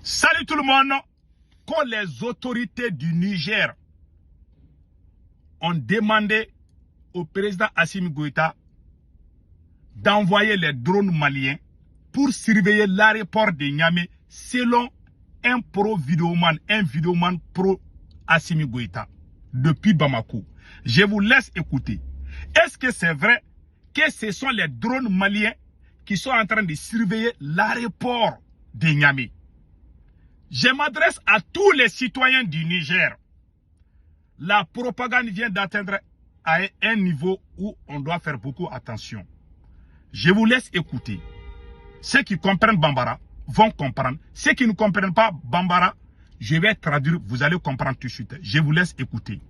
Salut tout le monde. Quand les autorités du Niger ont demandé au président Assimi Goïta d'envoyer les drones maliens pour surveiller l'aéroport de Niamey selon un vidéoman pro Assimi Goïta depuis Bamako. Je vous laisse écouter. Est-ce que c'est vrai que ce sont les drones maliens qui sont en train de surveiller l'aéroport de Niamey? Je m'adresse à tous les citoyens du Niger. La propagande vient d'atteindre à un niveau où on doit faire beaucoup attention. Je vous laisse écouter. Ceux qui comprennent Bambara vont comprendre. Ceux qui ne comprennent pas Bambara, je vais traduire, vous allez comprendre tout de suite. Je vous laisse écouter.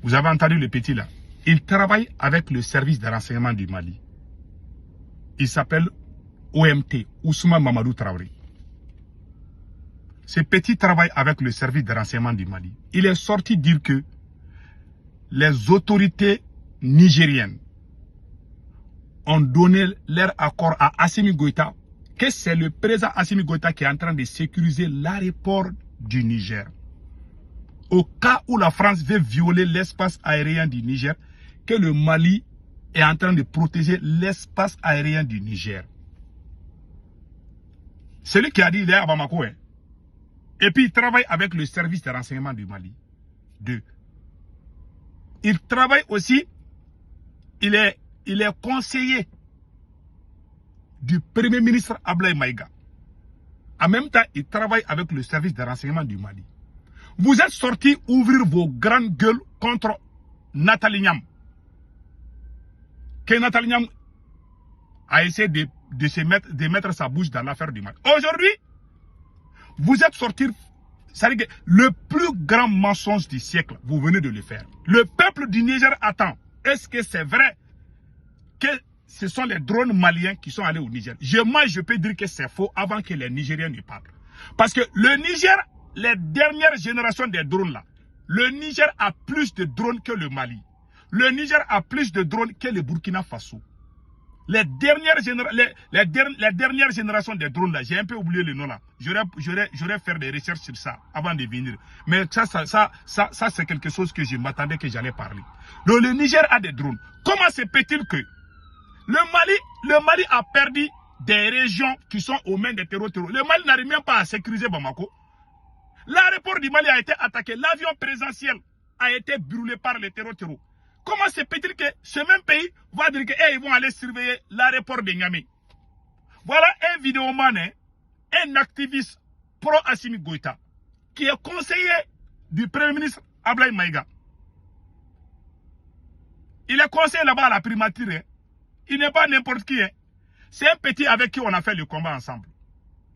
Vous avez entendu le petit là. Il travaille avec le service de renseignement du Mali. Il s'appelle OMT, Ousmane Mamadou Traoré. Ce petit travaille avec le service de renseignement du Mali. Il est sorti dire que les autorités nigériennes ont donné leur accord à Assimi Goïta, que c'est le président Assimi Goïta qui est en train de sécuriser l'aéroport du Niger. Au cas où la France veut violer l'espace aérien du Niger, que le Mali est en train de protéger l'espace aérien du Niger. Celui qui a dit il est à Bamako. Et puis il travaille avec le service de renseignement du Mali. 2. Il travaille aussi, il est conseiller du Premier ministre Ablaye Maïga. En même temps, il travaille avec le service de renseignement du Mali. Vous êtes sortis ouvrir vos grandes gueules contre Nathalie Niam. Que Nathalie Niam a essayé de mettre sa bouche dans l'affaire du Mali. Aujourd'hui, vous êtes sortis, c'est-à-dire que le plus grand mensonge du siècle, vous venez de le faire. Le peuple du Niger attend. Est-ce que c'est vrai que ce sont les drones maliens qui sont allés au Niger? Moi, je peux dire que c'est faux avant que les Nigériens ne parlent. Parce que le Niger, les dernières générations des drones là, le Niger a plus de drones que le Mali. Le Niger a plus de drones que le Burkina Faso. Les dernières générations des drones là, j'ai un peu oublié le nom là. J'aurais fait des recherches sur ça avant de venir. Mais ça c'est quelque chose que je m'attendais que j'allais parler. Donc le Niger a des drones. Comment se peut-il que le Mali a perdu des régions qui sont aux mains des terroristes? Le Mali n'arrive même pas à sécuriser Bamako. L'aéroport du Mali a été attaqué. L'avion présidentiel a été brûlé par les terroristes. Comment se peut-il que ce même pays va dire qu'ils vont aller surveiller l'aéroport de Niamey? Voilà un vidéoman, un activiste pro-Assimi Goïta, qui est conseiller du Premier ministre Ablaye Maïga. Il est conseiller là-bas à la primature. Il n'est pas n'importe qui. C'est un petit avec qui on a fait le combat ensemble.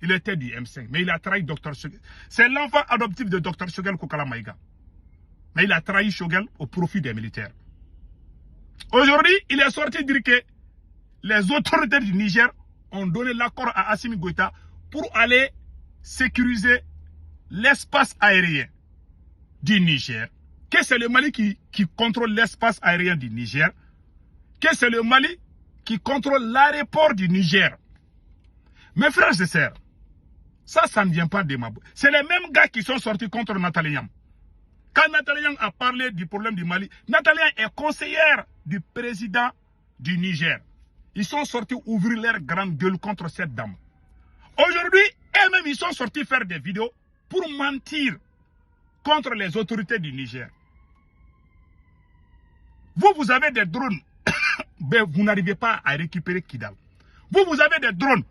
Il était du M5, mais il a trahi Dr Shogel. C'est l'enfant adoptif de Dr Shogel Kokala Maïga. Mais il a trahi Shogel au profit des militaires. Aujourd'hui, il est sorti dire que les autorités du Niger ont donné l'accord à Assimi Goïta pour aller sécuriser l'espace aérien du Niger. Que c'est le Mali qui contrôle l'espace aérien du Niger. Que c'est le Mali qui contrôle l'aéroport du Niger. Mes frères et sœurs, ça ne vient pas de ma bouche. C'est les mêmes gars qui sont sortis contre Nathalie Niam. Quand Nathalie Niam a parlé du problème du Mali, Nathalie Niam est conseillère du président du Niger. Ils sont sortis ouvrir leur grande gueule contre cette dame. Aujourd'hui, eux-mêmes, ils sont sortis faire des vidéos pour mentir contre les autorités du Niger. Vous avez des drones, mais vous n'arrivez pas à récupérer Kidal. Vous avez des drones.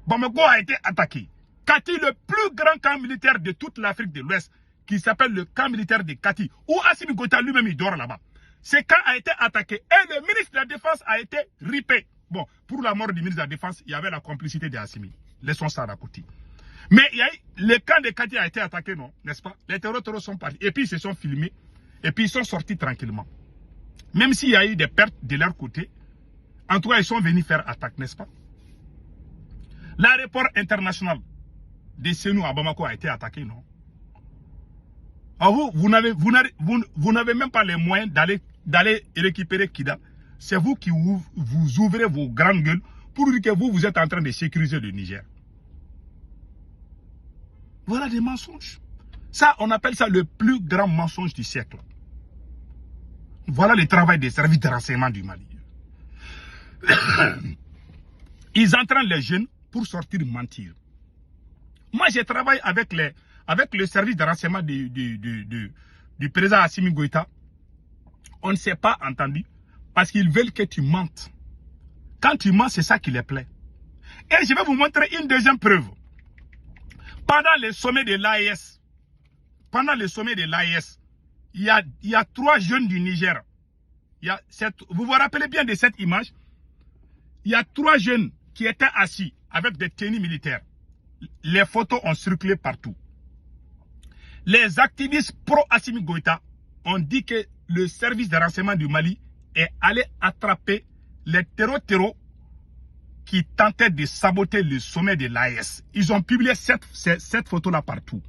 Bamako a été attaqué. Kati, le plus grand camp militaire de toute l'Afrique de l'Ouest, qui s'appelle le camp militaire de Kati, où Assimi Goïta lui-même il dort là-bas. Ce camp a été attaqué et le ministre de la Défense a été ripé. Bon, pour la mort du ministre de la Défense, il y avait la complicité d'Assimi. Laissons ça à côté. Mais le camp de Kati a été attaqué, non? N'est-ce pas? Les terroristes sont partis. Et puis ils se sont filmés. Et puis ils sont sortis tranquillement. Même s'il y a eu des pertes de leur côté, en tout cas, ils sont venus faire attaque, n'est-ce pas? L'aéroport international de Senou à Bamako a été attaqué, non? Alors vous n'avez même pas les moyens d'aller récupérer Kidal. C'est vous qui vous ouvrez vos grandes gueules pour dire que vous êtes en train de sécuriser le Niger. Voilà des mensonges. Ça, on appelle ça le plus grand mensonge du siècle. Voilà le travail des services de renseignement du Mali. Ils entraînent les jeunes pour sortir mentir. Moi, je travaille avec le service de renseignement du président Assimi Goïta. On ne s'est pas entendu parce qu'ils veulent que tu mentes. Quand tu mens, c'est ça qui les plaît. Et je vais vous montrer une deuxième preuve. Pendant le sommet de l'AES, il y a 3 jeunes du Niger. Vous vous rappelez bien de cette image? Il y a 3 jeunes qui étaient assis avec des tenues militaires. Les photos ont circulé partout. Les activistes pro-Assimi Goïta ont dit que le service de renseignement du Mali est allé attraper les terreaux qui tentaient de saboter le sommet de l'AES. Ils ont publié cette photo-là partout.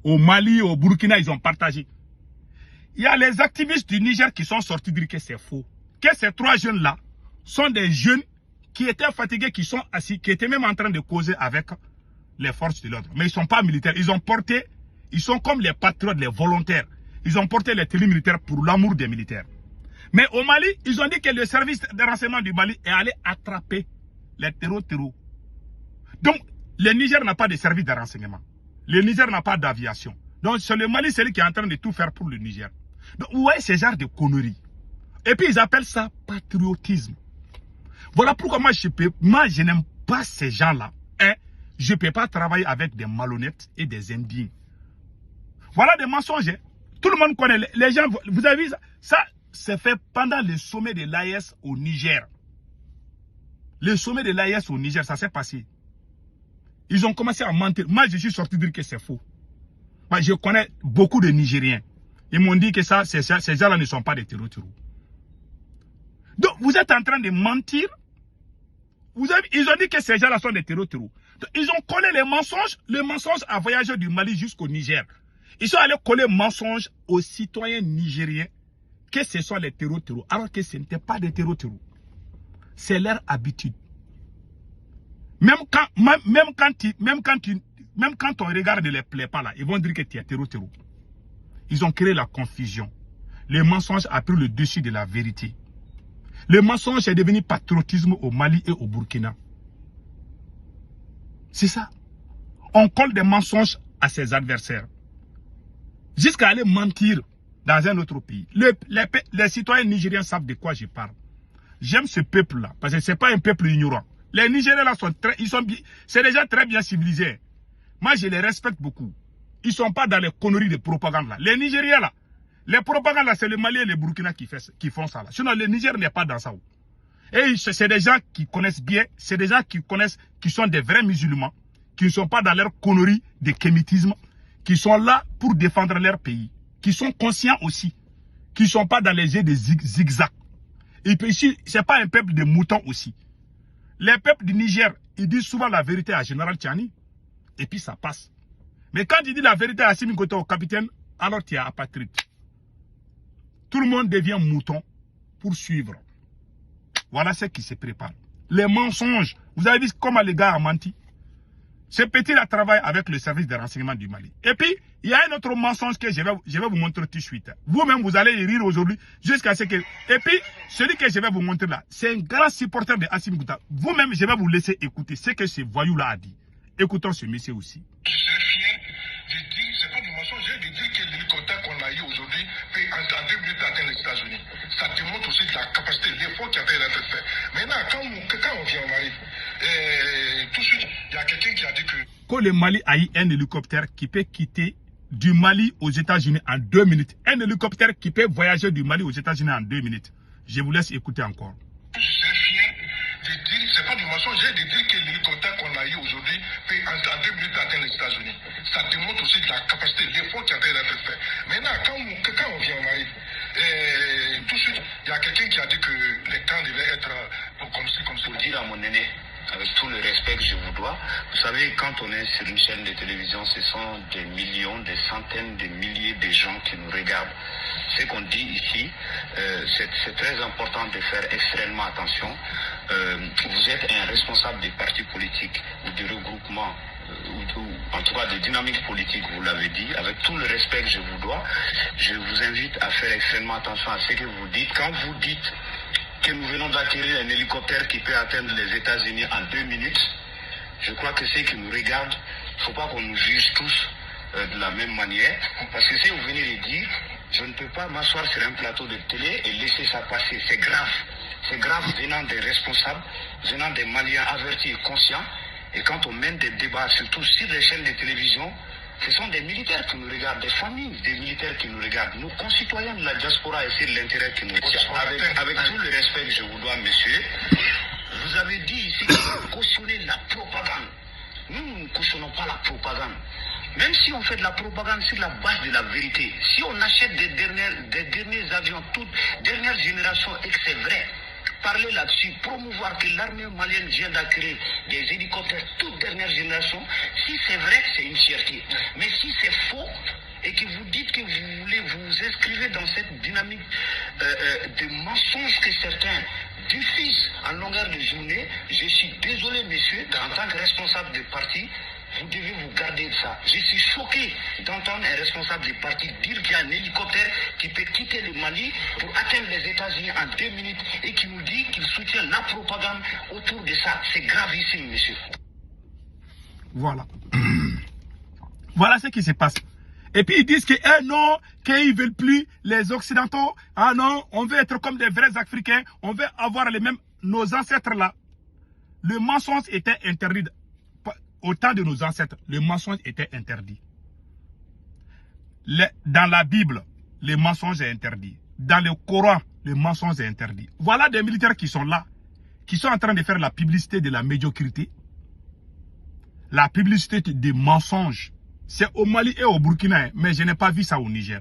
Au Mali, au Burkina, ils ont partagé. Il y a les activistes du Niger qui sont sortis dire que c'est faux. Que ces 3 jeunes-là sont des jeunes qui étaient fatigués, qui sont assis, qui étaient même en train de causer avec les forces de l'ordre. Mais ils ne sont pas militaires. Ils sont comme les patriotes, les volontaires. Ils ont porté les tenues militaires pour l'amour des militaires. Mais au Mali, ils ont dit que le service de renseignement du Mali est allé attraper les terreaux. Donc, le Niger n'a pas de service de renseignement. Le Niger n'a pas d'aviation. Donc, c'est le Mali, c'est lui qui est en train de tout faire pour le Niger. Donc, vous voyez ce genre de conneries. Et puis, ils appellent ça patriotisme. Voilà pourquoi moi, je n'aime pas ces gens-là. Hein? Je ne peux pas travailler avec des malhonnêtes et des indignes. Voilà des mensonges. Hein? Tout le monde connaît. Les gens, vous avez vu ça? Ça, c'est fait pendant le sommet de l'AES au Niger. Le sommet de l'AES au Niger, ça s'est passé. Ils ont commencé à mentir. Moi, je suis sorti dire que c'est faux. Moi, je connais beaucoup de Nigériens. Ils m'ont dit que ces gens-là ne sont pas des terreaux. Donc, vous êtes en train de mentir. Ils ont dit que ces gens-là sont des terreaux. Ils ont collé les mensonges. Le mensonge a voyagé du Mali jusqu'au Niger. Ils sont allés coller mensonges aux citoyens nigériens que ce sont les terreaux, alors que ce n'était pas des terreaux. C'est leur habitude. Même quand on regarde les plaies pas là, ils vont dire que tu es terreau. Ils ont créé la confusion. Le mensonge a pris le dessus de la vérité. Le mensonge est devenu patriotisme au Mali et au Burkina. C'est ça. On colle des mensonges à ses adversaires. Jusqu'à aller mentir dans un autre pays. Les citoyens nigériens savent de quoi je parle. J'aime ce peuple-là, parce que ce n'est pas un peuple ignorant. Les Nigériens là c'est des gens très bien civilisés. Moi, je les respecte beaucoup. Ils ne sont pas dans les conneries de propagande là. Les Nigériens là, les propagandes là, c'est le Mali et le Burkina qui font ça là. Sinon, le Niger n'est pas dans ça. Et c'est des gens qui connaissent bien, c'est des gens qui sont des vrais musulmans, qui ne sont pas dans leur conneries de kémitisme, qui sont là pour défendre leur pays, qui sont conscients aussi, qui ne sont pas dans les jeux de zigzag. Et puis ici, ce n'est pas un peuple de moutons aussi. Les peuples du Niger, ils disent souvent la vérité à Général Tchani. Et puis ça passe. Mais quand il dit la vérité à Assimi Goïta au capitaine, alors tu es apatride. Tout le monde devient mouton pour suivre. Voilà ce qui se prépare. Les mensonges. Vous avez vu comment les gars ont menti. Ce petit-là travaille avec le service de renseignement du Mali. Et puis, il y a un autre mensonge que je vais vous montrer tout de suite. Vous-même, vous allez y rire aujourd'hui jusqu'à ce que... Et puis, celui que je vais vous montrer là, c'est un grand supporter de Assimi Goïta. Vous-même, je vais vous laisser écouter ce que ce voyou-là a dit. Écoutons ce monsieur aussi. Je serais fier de dire, c'est pas du mensonge, de dire que l'hélicoptère qu'on a eu aujourd'hui peut en 2 minutes atteindre les États-Unis. Ça démontre aussi la capacité, l'effort qui a été fait. Maintenant, quand on vient au Mali, tout de suite, il y a quelqu'un qui a dit que le Mali a eu un hélicoptère qui peut quitter du Mali aux États-Unis en 2 minutes. Un hélicoptère qui peut voyager du Mali aux États-Unis en 2 minutes. Je vous laisse écouter encore. Je serais fier de dire, c'est pas du mensonge, de dire que l'hélicoptère qu'on a eu aujourd'hui peut en 2 minutes atteindre les États-Unis. Ça démontre aussi la capacité, l'effort qui a été fait. Maintenant, quand on vient au Mali, tout de suite, il y a quelqu'un qui a dit que les camps devaient être comme ça. Pour dire à mon aîné, avec tout le respect que je vous dois. Vous savez, quand on est sur une chaîne de télévision, ce sont des millions, des centaines de milliers de gens qui nous regardent. Ce qu'on dit ici, c'est très important de faire extrêmement attention. Vous êtes un responsable des partis politiques ou des regroupements, ou en tout cas des dynamiques politiques, vous l'avez dit, avec tout le respect que je vous dois. Je vous invite à faire extrêmement attention à ce que vous dites. Quand vous dites que nous venons d'acquérir un hélicoptère qui peut atteindre les États-Unis en 2 minutes, je crois que ceux qui nous regardent, il ne faut pas qu'on nous juge tous de la même manière. Parce que si vous venez de dire, je ne peux pas m'asseoir sur un plateau de télé et laisser ça passer. C'est grave. C'est grave venant des responsables, venant des Maliens avertis et conscients. Et quand on mène des débats, surtout sur les chaînes de télévision, ce sont des militaires qui nous regardent, des familles des militaires qui nous regardent, nos concitoyens de la diaspora et c'est l'intérêt qui nous regardent. Avec tout le respect que je vous dois, monsieur, vous avez dit ici que vous cautionnez la propagande. Nous ne cautionnons pas la propagande. Même si on fait de la propagande sur la base de la vérité, si on achète des derniers avions, toute dernière génération, et que c'est vrai, parler là-dessus, promouvoir que l'armée malienne vient d'acquérir des hélicoptères toute dernière génération, si c'est vrai, c'est une fierté. Mais si c'est faux, et que vous dites que vous voulez vous inscrire dans cette dynamique de mensonges que certains diffusent en longueur de journée, je suis désolé, messieurs, en tant que responsable de parti, vous devez vous garder de ça. Je suis choqué d'entendre un responsable du parti dire qu'il y a un hélicoptère qui peut quitter le Mali pour atteindre les États-Unis en 2 minutes et qui nous dit qu'il soutient la propagande autour de ça. C'est gravissime, monsieur. Voilà. Voilà ce qui se passe. Et puis ils disent que non, qu'ils ne veulent plus les Occidentaux. Ah non, on veut être comme des vrais Africains. On veut avoir les mêmes, nos ancêtres là. Le mensonge était interdit. Au temps de nos ancêtres, le mensonge était interdit. Dans la Bible, le mensonge est interdit. Dans le Coran, le mensonge est interdit. Voilà des militaires qui sont là, qui sont en train de faire la publicité de la médiocrité, la publicité des mensonges. C'est au Mali et au Burkina, mais je n'ai pas vu ça au Niger.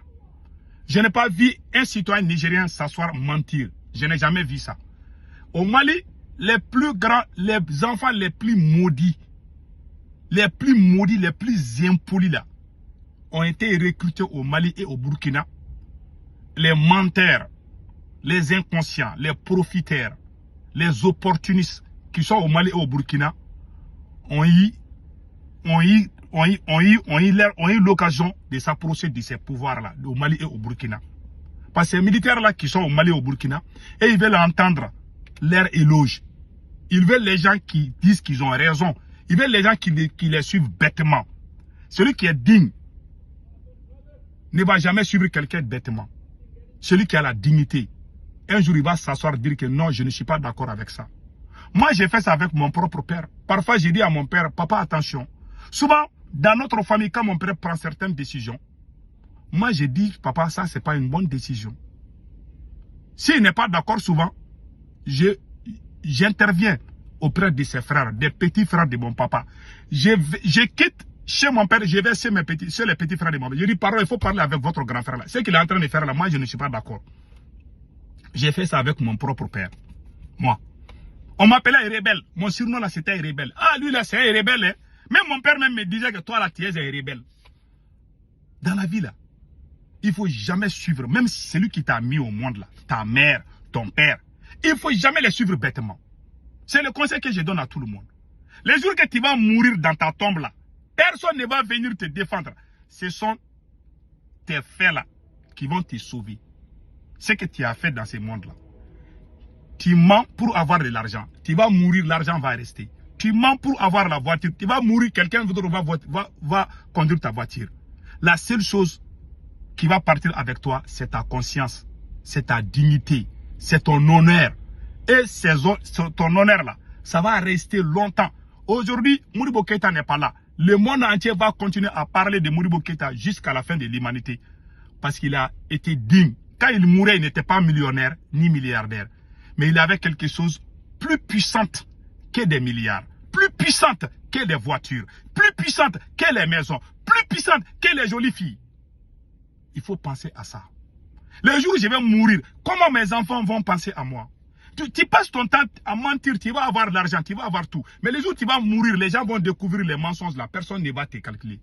Je n'ai pas vu un citoyen nigérien s'asseoir mentir. Je n'ai jamais vu ça. Au Mali, les plus grands, les enfants les plus maudits, les plus impolis là, ont été recrutés au Mali et au Burkina. Les menteurs, les inconscients, les profiteurs, les opportunistes qui sont au Mali et au Burkina ont eu l'occasion de s'approcher de ces pouvoirs-là, au Mali et au Burkina. Parce que ces militaires-là qui sont au Mali et au Burkina, et ils veulent entendre leur éloge. Ils veulent les gens qui disent qu'ils ont raison. Ils veulent les gens qui les suivent bêtement. Celui qui est digne ne va jamais suivre quelqu'un bêtement. Celui qui a la dignité, un jour il va s'asseoir et dire que non, je ne suis pas d'accord avec ça. Moi, j'ai fait ça avec mon propre père. Parfois, j'ai dit à mon père, papa, attention. Souvent, dans notre famille, quand mon père prend certaines décisions, moi, j'ai dit, papa, ça, c'est pas une bonne décision. S'il n'est pas d'accord souvent, j'interviens auprès de ses frères, des petits frères de mon papa. Je quitte chez mon père, je vais chez les petits frères de mon père. Je dis, pardon, il faut parler avec votre grand frère là. Ce qu'il est en train de faire là, moi, je ne suis pas d'accord. J'ai fait ça avec mon propre père. Moi. On m'appelait un rebelle. Mon surnom là, c'était un rebelle. Ah, lui là, c'est un rebelle. Hein? Même mon père même me disait que toi là, tu es un rebelle. Dans la vie là, il ne faut jamais suivre, même si c'est lui qui t'a mis au monde là, ta mère, ton père, il ne faut jamais les suivre bêtement. C'est le conseil que je donne à tout le monde. Les jours que tu vas mourir dans ta tombe là, personne ne va venir te défendre. Ce sont tes faits là qui vont te sauver. Ce que tu as fait dans ce monde là. Tu mens pour avoir de l'argent. Tu vas mourir, l'argent va rester. Tu mens pour avoir la voiture. Tu vas mourir, quelqu'un d'autre va conduire ta voiture. La seule chose qui va partir avec toi, c'est ta conscience, c'est ta dignité, c'est ton honneur. Et ton honneur là, ça va rester longtemps. Aujourd'hui, Modibo Keïta n'est pas là. Le monde entier va continuer à parler de Modibo Keïta jusqu'à la fin de l'humanité. Parce qu'il a été digne. Quand il mourait, il n'était pas millionnaire ni milliardaire. Mais il avait quelque chose plus puissante que des milliards. Plus puissante que des voitures. Plus puissante que les maisons. Plus puissante que les jolies filles. Il faut penser à ça. Le jour où je vais mourir, comment mes enfants vont penser à moi? Tu passes ton temps à mentir, tu vas avoir de l'argent, tu vas avoir tout. Mais les jours où tu vas mourir, les gens vont découvrir les mensonges là, personne ne va te calculer.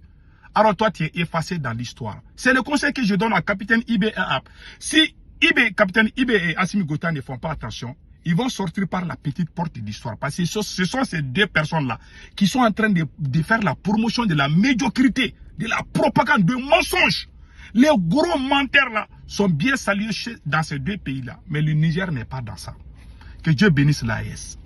Alors toi, tu es effacé dans l'histoire. C'est le conseil que je donne à Capitaine Ibe et App. Si Capitaine Ibe et Assimi Goïta ne font pas attention, ils vont sortir par la petite porte de l'histoire. Parce que ce sont ces deux personnes-là qui sont en train de faire la promotion de la médiocrité, de la propagande, de mensonges. Les gros menteurs là sont bien salués dans ces deux pays-là. Mais le Niger n'est pas dans ça. Que Dieu bénisse l'AES.